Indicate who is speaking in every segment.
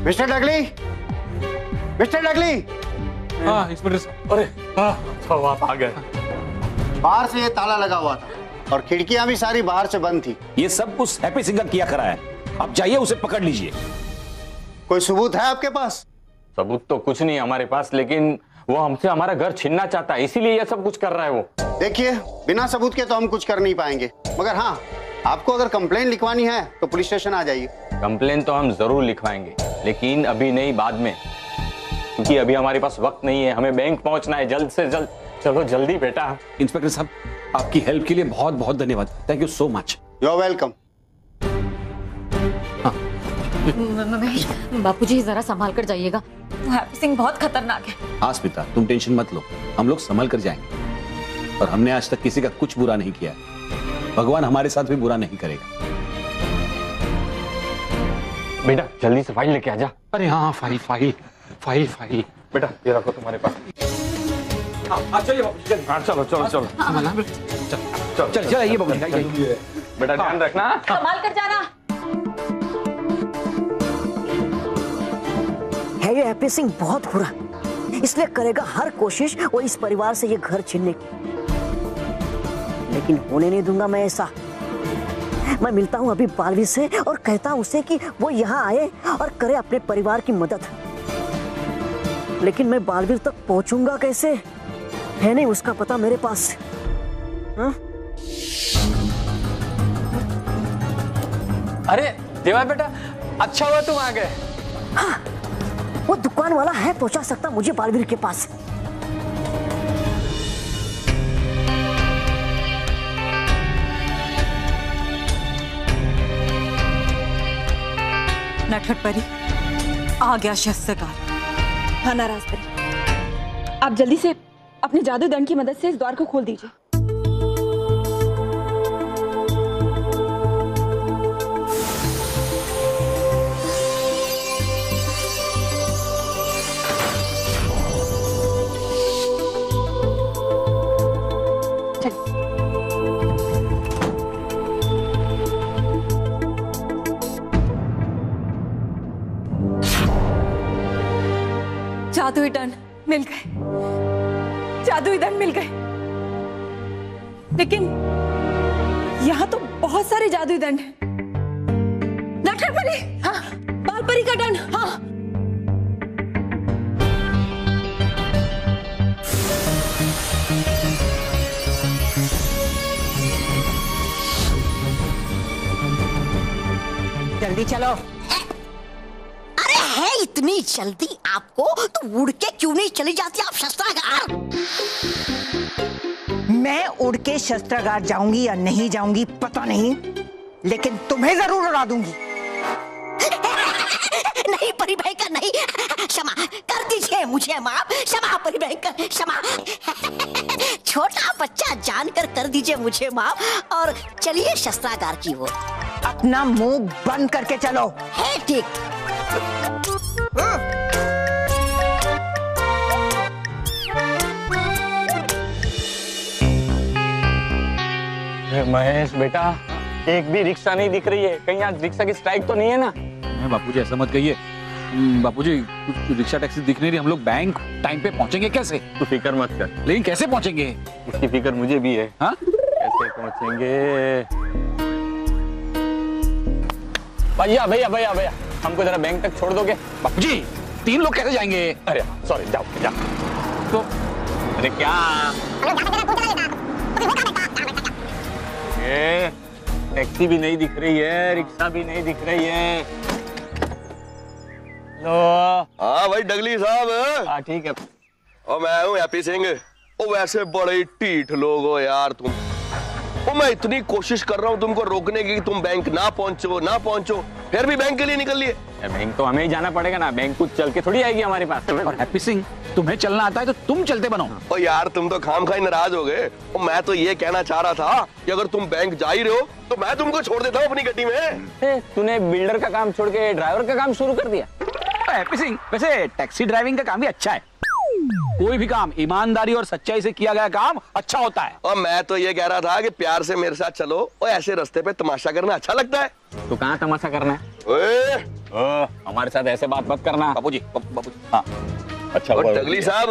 Speaker 1: Mister डगली, mister डगली।
Speaker 2: हाँ inspector. अरे हाँ, तो आप आ गए।
Speaker 1: बाहर से ये ताला लगा हुआ था और खिड़कियां भी सारी बाहर से बंद थी।
Speaker 3: ये सब कुछ हैप्पी सिंह का किया करा है। अब जाइए उसे पकड़ लीजिए।
Speaker 1: कोई सबूत है आपके पास?
Speaker 2: सबूत तो कुछ नहीं हमारे पास, लेकिन वो हमसे हमारा घर छीनना चाहता है, इसीलिए ये सब कुछ कर रहा है वो।
Speaker 1: देखिए, बिना सबूत के तो हम कुछ कर नहीं पाएंगे, मगर हाँ, आपको अगर कंप्लेंट लिखवानी है तो पुलिस स्टेशन आ जाइए।
Speaker 2: कंप्लेन तो हम जरूर लिखवाएंगे, लेकिन अभी नहीं, बाद में, क्योंकि अभी हमारे पास वक्त नहीं है। हमें बैंक पहुंचना है जल्द से जल्द। चलो जल्दी बेटा।
Speaker 3: इंस्पेक्टर साहब, आपकी हेल्प के लिए बहुत बहुत धन्यवाद। Thank you so much.
Speaker 1: You are welcome.
Speaker 4: Mahesh, Bapuji जरा संभाल कर जाइएगा, हैप्पी सिंह बहुत खतरनाक है।
Speaker 3: हाँ स्मिता, तुम टेंशन मत लो, हम लोग संभल कर जाएंगे। और हमने आज तक किसी का कुछ बुरा नहीं किया, भगवान हमारे साथ भी बुरा नहीं करेगा।
Speaker 2: बेटा जल्दी से फाइल लेके आ जा।
Speaker 5: अरे हाँ, फाइल फाइल फाइल फाइल।
Speaker 2: बेटा ये रखो तुम्हारे पास।
Speaker 3: चलिए
Speaker 2: चलो चलो चलो
Speaker 3: चल चलिए बाबू।
Speaker 2: बेटा ध्यान रखना,
Speaker 4: संभाल कर जाना।
Speaker 6: है ये हैप्पी सिंह बहुत बुरा, इसलिए करेगा हर कोशिश वो इस परिवार से ये घर छीनने की, लेकिन होने नहीं दूंगा मैं ऐसा। मैं मिलता हूं अभी बालवीर से और कहता हूं उसे कि वो यहाँ आए और करे अपने परिवार की मदद। लेकिन मैं बालवीर तक पहुंचूंगा कैसे, है नहीं उसका पता मेरे पास। हा?
Speaker 2: अरे देवा बेटा, अच्छा हुआ तुम आ गए।
Speaker 6: हाँ, वो दुकान वाला है पहुंचा सकता मुझे बालवीर के पास।
Speaker 4: नटखट परी आ गया शस्त्रकार।
Speaker 7: हाँ नाराज परी, आप जल्दी से अपने जादू दंड की मदद से इस द्वार को खोल दीजिए। जादुई दंड मिल गए, जादुई दंड मिल गए। लेकिन यहाँ तो बहुत सारे जादुई दंड हैं। नटखट परी, हाँ, बाल परी का दंड, हाँ।
Speaker 6: जल्दी चलो। अरे है इतनी जल्दी आपको तो उड़ के क्यों नहीं चली जाती आप शस्त्रागार?
Speaker 8: मैं उड़ के शस्त्रागार जाऊंगी या नहीं जाऊंगी पता नहीं, लेकिन तुम्हें जरूर उड़ा दूंगी।
Speaker 6: नहीं परिभयंकर नहीं, क्षमा कर दीजिए मुझे माफ, क्षमा परिभयंकर, क्षमा। छोटा बच्चा जानकर कर दीजिए मुझे माफ और चलिए शस्त्रागार की ओर।
Speaker 8: अपना मुंह बंद करके चलो।
Speaker 6: है ठीक।
Speaker 2: महेश बेटा, एक भी रिक्शा नहीं दिख रही है। कहीं आज रिक्शा की स्ट्राइक तो नहीं है ना?
Speaker 5: मैं बापूजी ऐसा मत कहिए। बापूजी कुछ रिक्शा टैक्सी दिख नहीं रही। हम लोग बैंक टाइम पे पहुंचेंगे कैसे?
Speaker 2: तू फिक्र मत कर।
Speaker 5: लेकिन कैसे पहुंचेंगे?
Speaker 2: इसकी फिक्र मुझे भी है।
Speaker 5: हाँ,
Speaker 2: कैसे पहुंचेंगे? भैया भैया भैया भैया, हमको जरा बैंक तक छोड़ दोगे?
Speaker 5: बापूजी 3 लोग कैसे जाएंगे?
Speaker 2: अरे सॉरी, जाओ जाओ।
Speaker 5: तो
Speaker 2: अरे क्या ये टैक्सी भी नहीं दिख रही है, रिक्शा भी नहीं दिख रही है। लो।
Speaker 9: हाँ भाई डगली साहब।
Speaker 2: हाँ ठीक है।
Speaker 9: और मैं हूँ हैप्पी सिंह। ओ वैसे बड़े ढीठ लोग हो यार तुम। ओ मैं इतनी कोशिश कर रहा हूँ तुमको रोकने की, तुम बैंक ना पहुंचो, फिर भी बैंक के लिए निकल लिए।
Speaker 2: बैंक तो हमें ही जाना पड़ेगा ना, बैंक कुछ चल के थोड़ी आएगी हमारे पास।
Speaker 5: और हैप्पी सिंह, तुम्हें चलना आता है तो तुम चलते बनो।
Speaker 9: ओ यार तुम तो खामखाई नाराज हो गए। मैं तो ये कहना चाह रहा था कि अगर तुम बैंक जा ही रहे हो तो मैं तुमको छोड़ देता हूँ अपनी गड्डी में।
Speaker 2: तूने बिल्डर का काम छोड़ के ड्राइवर का काम शुरू कर दिया।
Speaker 5: हैप्पी सिंह, वैसे टैक्सी ड्राइविंग का काम भी अच्छा है। कोई भी काम ईमानदारी और सच्चाई से किया गया काम अच्छा होता है।
Speaker 9: और मैं तो ये कह रहा था कि प्यार से मेरे साथ चलो और ऐसे रास्ते पे तमाशा करना अच्छा लगता है।
Speaker 2: तो कहाँ तमाशा करना है?
Speaker 9: ओए
Speaker 5: हमारे साथ ऐसे बात मत करना बाबूजी। बाबूजी हाँ अच्छा
Speaker 9: और टगली साहब,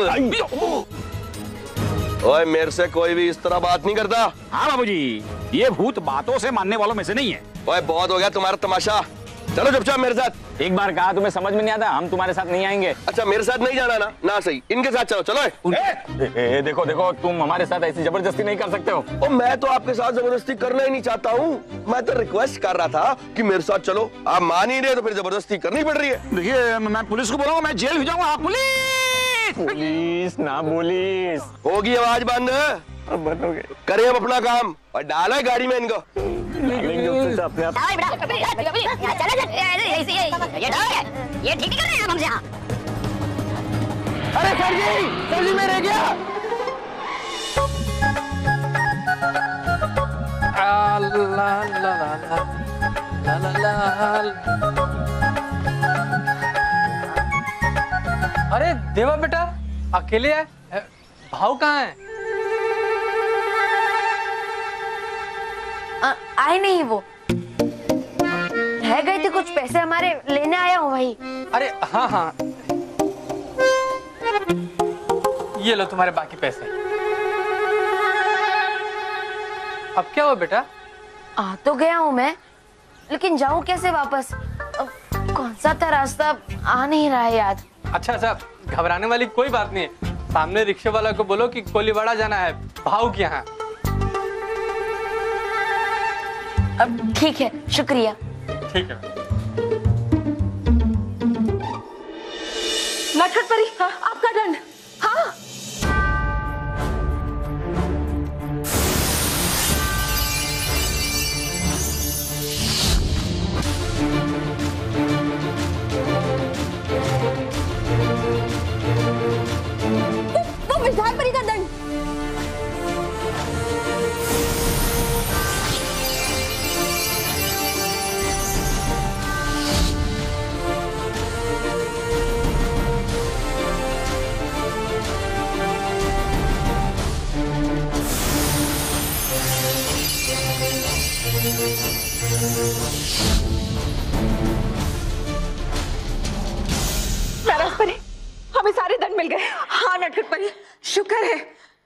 Speaker 9: ओए मेरे से कोई भी इस तरह बात नहीं करता।
Speaker 5: हाँ बाबूजी, ये भूत बातों से मानने वालों में से नहीं है।
Speaker 9: ओए बहुत हो गया तुम्हारा तमाशा, चलो चुपचाप मेरे साथ।
Speaker 2: एक बार कहा तुम्हें समझ में नहीं आता, हम तुम्हारे साथ नहीं आएंगे।
Speaker 9: अच्छा मेरे साथ नहीं जाना ना सही, इनके साथ चलो। चलो
Speaker 2: देखो देखो, तुम हमारे साथ ऐसी जबरदस्ती नहीं कर सकते हो।
Speaker 9: ओ मैं तो आपके साथ जबरदस्ती करना ही नहीं चाहता हूँ, मैं तो रिक्वेस्ट कर रहा था कि मेरे साथ चलो। आप मान ही रहे तो फिर जबरदस्ती करनी पड़ रही है।
Speaker 5: देखिए मैं पुलिस को बोलूंगा, मैं जेल भी जाऊंगा। पुलिस
Speaker 2: पुलिस ना पुलिस
Speaker 9: होगी, आवाज बंद करें अब अपना काम और डाला है गाड़ी में इनको।
Speaker 10: ये ठीक कर रहे हैं हमसे।
Speaker 9: अरे सर जी मैं रह गया।
Speaker 11: अरे देवा बेटा अकेले है, भाव कहाँ है?
Speaker 10: आए नहीं, वो रह गए थे कुछ पैसे हमारे, लेने आया हूँ भाई।
Speaker 11: अरे हाँ हाँ, ये लो तुम्हारे बाकी पैसे। अब क्या हुआ बेटा?
Speaker 10: आ तो गया हूँ मैं, लेकिन जाऊँ कैसे वापस? कौन सा था रास्ता, आ नहीं रहा है याद।
Speaker 11: अच्छा अच्छा, घबराने वाली कोई बात नहीं है। सामने रिक्शे वाला को बोलो कि कोलीवाड़ा जाना है, भाव के यहाँ।
Speaker 10: अब ठीक है, शुक्रिया।
Speaker 11: ठीक है।
Speaker 7: नटखट परी, आपका दंड। हाँ वो विधान परी का दंड। परी, हमें सारे दंड मिल गए। हाँ नटखट परी, शुक्र है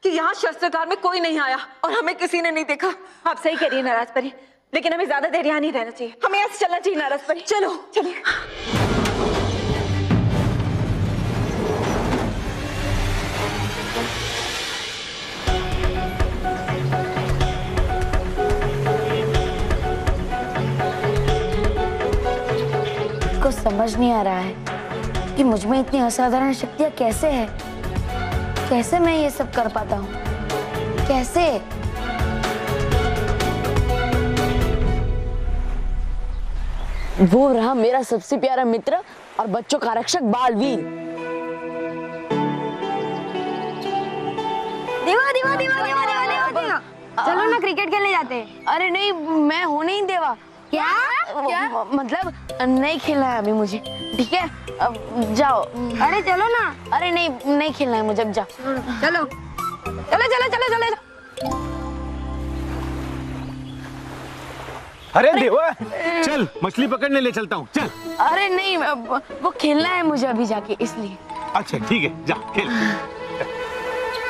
Speaker 7: कि यहाँ शस्त्रागार में कोई नहीं आया और हमें किसी ने नहीं देखा। आप सही कह रही है नाराज परी, लेकिन हमें ज्यादा देर यहाँ नहीं रहना चाहिए, हमें यहाँ से चलना चाहिए नाराज परी। चलो चलिए।
Speaker 10: कुछ समझ नहीं आ रहा है कि मुझ में इतनी असाधारण शक्तियां कैसे है, कैसे मैं ये सब कर पाता हूँ, कैसे?
Speaker 12: वो रहा मेरा सबसे प्यारा मित्र और बच्चों का रक्षक बालवीर।
Speaker 10: देवा देवा देवा देवा देवा देवा देवा, चलो ना क्रिकेट खेलने जाते हैं। अरे नहीं, मैं हूँ नहीं देवा। क्या क्या मतलब नहीं खेलना है अभी मुझे, ठीक है? अब जाओ। अरे चलो ना। अरे नहीं खेलना है मुझे, अब जाओ।
Speaker 7: चलो चलो चलो चलो चलो।
Speaker 3: अरे देवा, चल मछली पकड़ने ले चलता हूँ, चल।
Speaker 10: अरे नहीं, वो खेलना है मुझे अभी जाके, इसलिए।
Speaker 3: अच्छा ठीक है, जा खेल।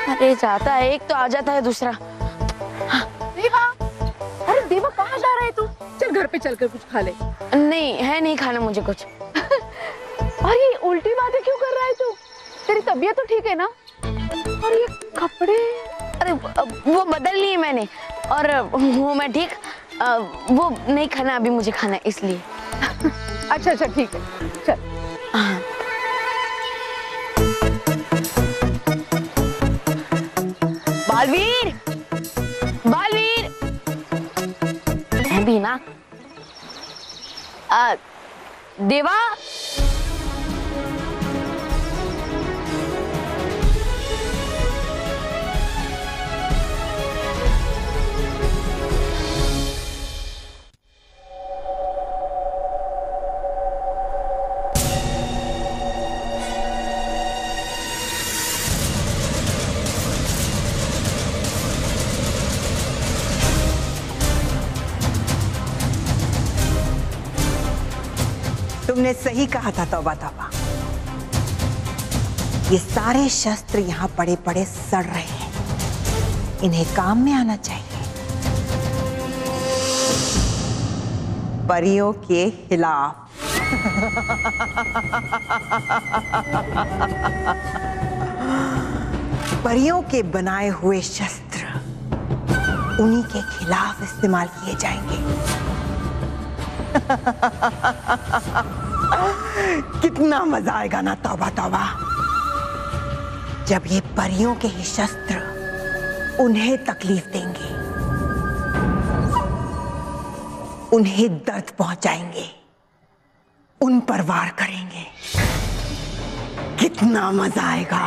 Speaker 10: अरे जाता है एक तो आ जाता है दूसरा।
Speaker 7: देवा, अरे देवा कहाँ जा रहा है तू? चल घर पे चलकर कुछ खा ले।
Speaker 10: नहीं खाना मुझे कुछ।
Speaker 7: अरे उल्टी बातें क्यों कर रहा है तू? तेरी तबीयत तो ठीक है ना? और ये कपड़े?
Speaker 10: अरे वो बदल लिए मैंने और वो मैं ठीक। वो नहीं खाना अभी मुझे, खाना है इसलिए।
Speaker 7: अच्छा अच्छा ठीक है, चल।
Speaker 10: बालवीर, बालवीर भी ना। देवा,
Speaker 8: तुमने सही कहा था तौबा तौबा। ये सारे शस्त्र यहाँ पड़े पड़े सड़ रहे हैं, इन्हें काम में आना चाहिए। परियों के खिलाफ। परियों के बनाए हुए शस्त्र उन्हीं के खिलाफ इस्तेमाल किए जाएंगे। कितना मजा आएगा ना तौबा तौबा, जब ये परियों के ही शस्त्र उन्हें तकलीफ देंगे, उन्हें दर्द पहुंचाएंगे, उन पर वार करेंगे। कितना मजा आएगा।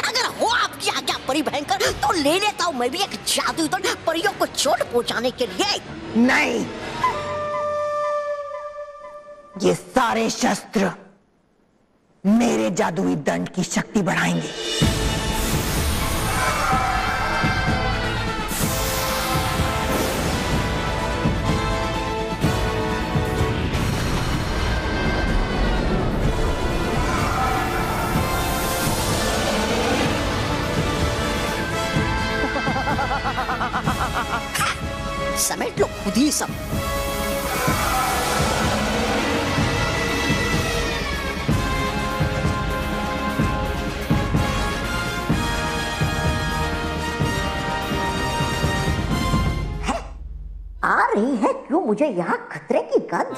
Speaker 6: अगर हो आपकी आज्ञा परी भयंकर, तो ले लेता हूँ मैं भी एक जादुई दंड परियों को चोट पहुंचाने के लिए।
Speaker 8: नहीं, ये सारे शस्त्र मेरे जादुई दंड की शक्ति बढ़ाएंगे।
Speaker 6: समेट लो खुद ही सब। आ रही है क्यों मुझे यहाँ खतरे की गंध?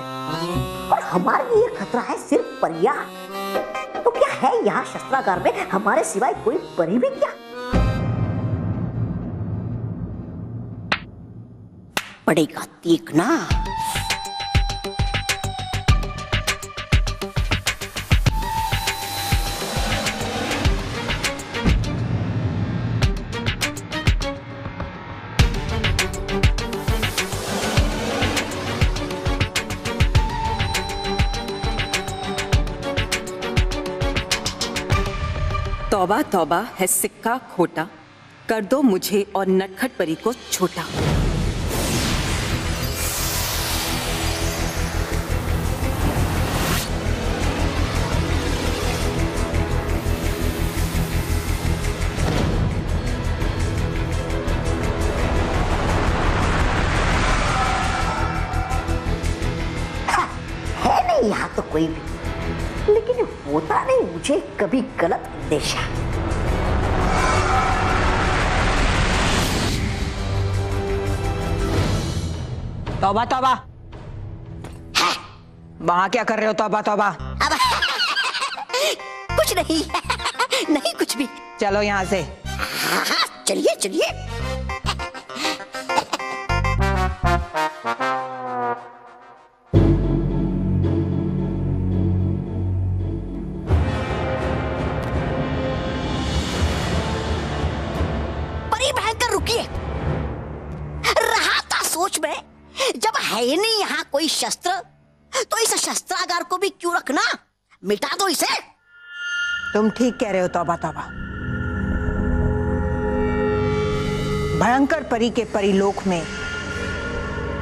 Speaker 6: और हमारे लिए खतरा है सिर्फ परियां। तो क्या है यहाँ शस्त्रागार में हमारे सिवाय कोई परी भी क्या? पड़ेगा देखना।
Speaker 13: तौबा तौबा है सिक्का खोटा, कर दो मुझे और नटखट परी को छोटा।
Speaker 6: यहाँ तो कोई भी, लेकिन होता नहीं मुझे कभी गलत अंदेशा।
Speaker 8: तौबा तौबा, वहां क्या कर रहे हो तौबा तौबा?
Speaker 6: अब कुछ नहीं नहीं कुछ भी।
Speaker 8: चलो यहाँ से।
Speaker 6: चलिए चलिए। सोच में, जब है नहीं यहाँ कोई शस्त्र, तो इस शस्त्रागार को भी क्यों रखना? मिटा दो इसे।
Speaker 8: तुम ठीक कह रहे हो तौबा तौबा। भयंकर परी के परिलोक में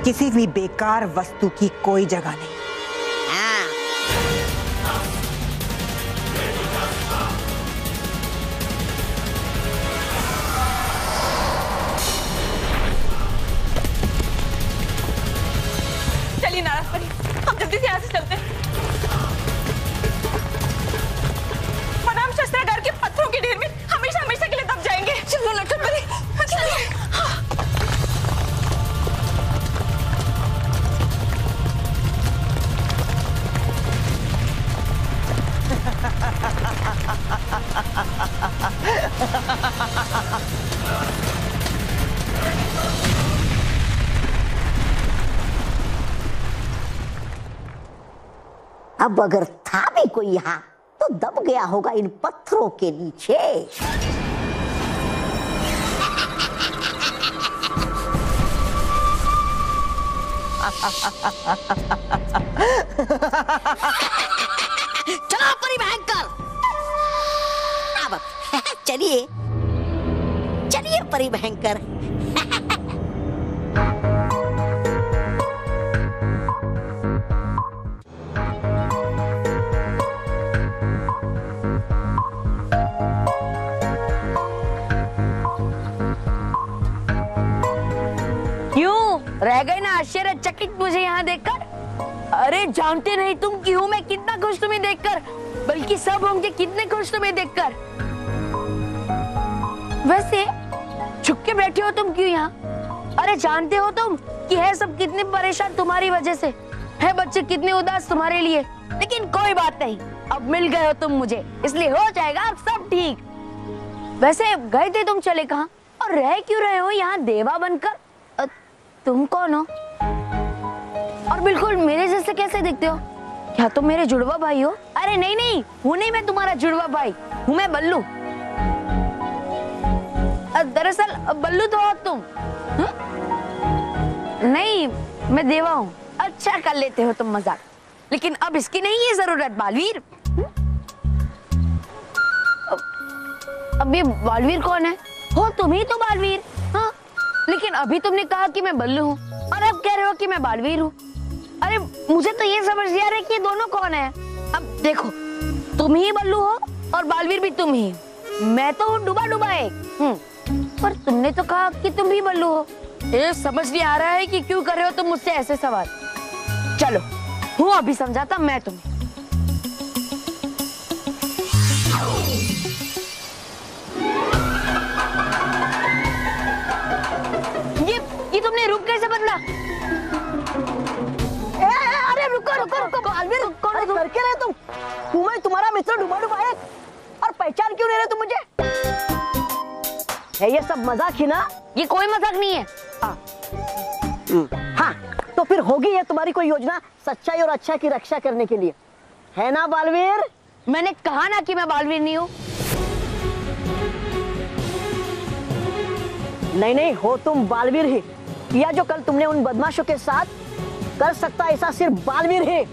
Speaker 8: किसी भी बेकार वस्तु की कोई जगह नहीं।
Speaker 7: चलिए नाराज परी, हम जल्दी से यहाँ से चलते हैं, वरना हम शस्त्रागार के पत्थरों के ढेर में हमेशा हमेशा के लिए दब जाएंगे। चलो नटखट परी, चलिए।
Speaker 6: अब अगर था भी कोई यहाँ, तो दब गया होगा इन पत्थरों के नीचे। चलो परी भयंकर, अब चलिए चलिए परी भयंकर।
Speaker 12: रह गए ना आश्चर्यचकित मुझे यहाँ देखकर? अरे जानते नहीं तुम कि हूँ मैं कितना खुश तुम्हें देखकर, बल्कि सब होंगे कितने खुश तुम्हें देखकर। वैसे छुप के बैठे हो तुम क्यों यहाँ? अरे जानते हो तुम कि है सब कितने परेशान तुम्हारी वजह से, है बच्चे कितने उदास तुम्हारे लिए। लेकिन कोई बात नहीं, अब मिल गए हो तुम मुझे, इसलिए हो जाएगा अब सब ठीक। वैसे गए थे तुम, चले कहाँ और रह क्यों रहे हो यहाँ देवा बनकर? तुम कौन हो और बिल्कुल मेरे जैसे कैसे दिखते हो? क्या तुम मेरे जुड़वा भाई हो? अरे नहीं नहीं, हूँ नहीं मैं तुम्हारा जुड़वा भाई, हूँ मैं बल्लू। दरअसल बल्लू तो हो तुम। नहीं मैं देवा हूँ। अच्छा कर लेते हो तुम मजाक, लेकिन अब इसकी नहीं है जरूरत बालवीर। अब ये बालवीर कौन है? हो तुम ही तो बालवीर। हाँ लेकिन अभी तुमने कहा कि मैं बल्लू हूँ और अब कह रहे हो कि मैं बालवीर हूँ। अरे मुझे तो ये समझ नहीं आ रहा है कि ये दोनों कौन है। अब देखो, तुम ही बल्लू हो और बालवीर भी तुम ही। मैं तो हूँ डूबा डूबा एक। पर तुमने तो कहा कि तुम ही बल्लू हो। ये समझ नहीं आ रहा है कि क्यों कर रहे हो तुम मुझसे ऐसे सवाल। चलो हूँ अभी समझाता मैं तुम्हें। ये तुमने रूप कैसे बदला? अरे रुको रुको रुको बालवीर, कौन करके रहे तुम? मैं तुम्हारा मित्र डूबा डूबा एक, और पहचान क्यों नहीं रहे तुम मुझे? है ये सब मजाक ही ना? ये कोई मजाक नहीं है। हाँ तो फिर होगी ये तुम्हारी कोई योजना सच्चाई और अच्छा की रक्षा करने के लिए, है ना बालवीर? मैंने कहा ना कि मैं बालवीर नहीं हूँ। नहीं नहीं, हो तुम बालवीर ही, या जो कल तुमने उन बदमाशों के साथ कर सकता ऐसा सिर्फ बालवीर ही।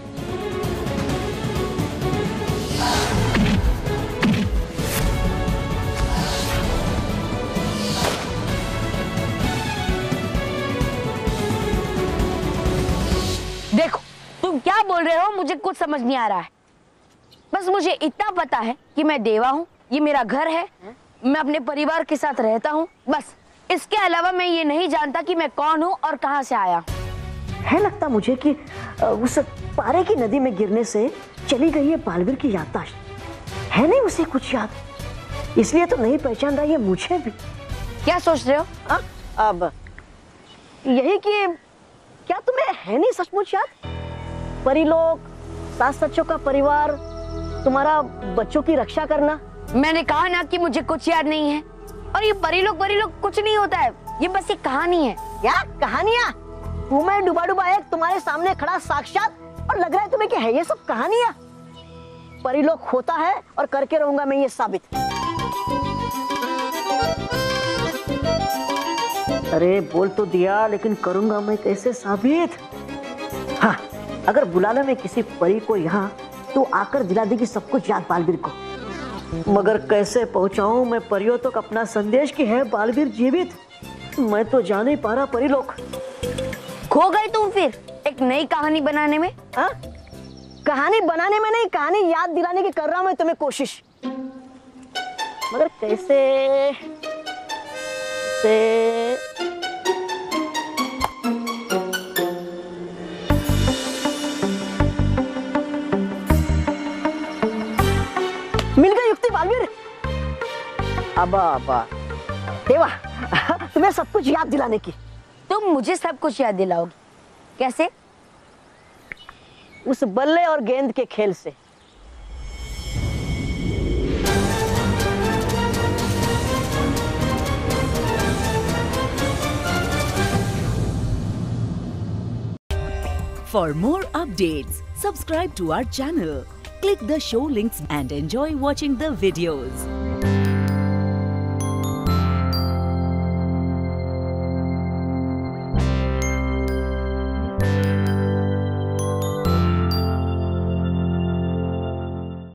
Speaker 12: देखो तुम क्या बोल रहे हो, मुझे कुछ समझ नहीं आ रहा है। बस मुझे इतना पता है कि मैं देवा हूँ, ये मेरा घर है, मैं अपने परिवार के साथ रहता हूँ, बस। इसके अलावा मैं ये नहीं जानता कि मैं कौन हूँ और कहाँ से आया। है लगता मुझे कि उस पारे की नदी में गिरने से चली गई है बालवीर की याददाश्त, है नहीं उसे कुछ याद, इसलिए तो नहीं पहचान रहा ये मुझे भी। क्या सोच रहे हो? अब यही कि क्या तुम्हें है नहीं सचमुच याद? परिलोक, सास सच्चों का परिवार, तुम्हारा बच्चों की रक्षा करना। मैंने कहा ना कि मुझे कुछ याद नहीं है, और ये परिलोक कुछ नहीं होता है, ये बस एक कहानी है। क्या कहानियाँ? मैं डूबा डूबा एक तुम्हारे सामने खड़ा साक्षात, और लग रहा है तुम्हें कि है ये सब कहानियाँ? परिलोक होता है और करके रहूंगा मैं ये साबित। अरे बोल तो दिया, लेकिन करूंगा मैं कैसे साबित? हाँ, अगर बुला ले मैं किसी परी को यहाँ, तो आकर दिला देगी सब कुछ याद बालवीर को। मगर कैसे पहुंचाऊं मैं परियों तक अपना संदेश कि है बालवीर जीवित? मैं तो जान ही पा रहा परिलोक। खो गए तुम फिर एक नई कहानी बनाने में? हाँ, कहानी बनाने में नहीं, कहानी याद दिलाने की कर रहा हूं मैं तुम्हें कोशिश। मगर कैसे मिल गई युक्ति बालवीर। अब देवा, तुम्हें सब कुछ याद दिलाने की। तुम मुझे सब कुछ याद दिलाओगी? कैसे? उस बल्ले और गेंद के खेल से।
Speaker 14: For more updates, subscribe to our channel, click the show links and enjoy watching the videos.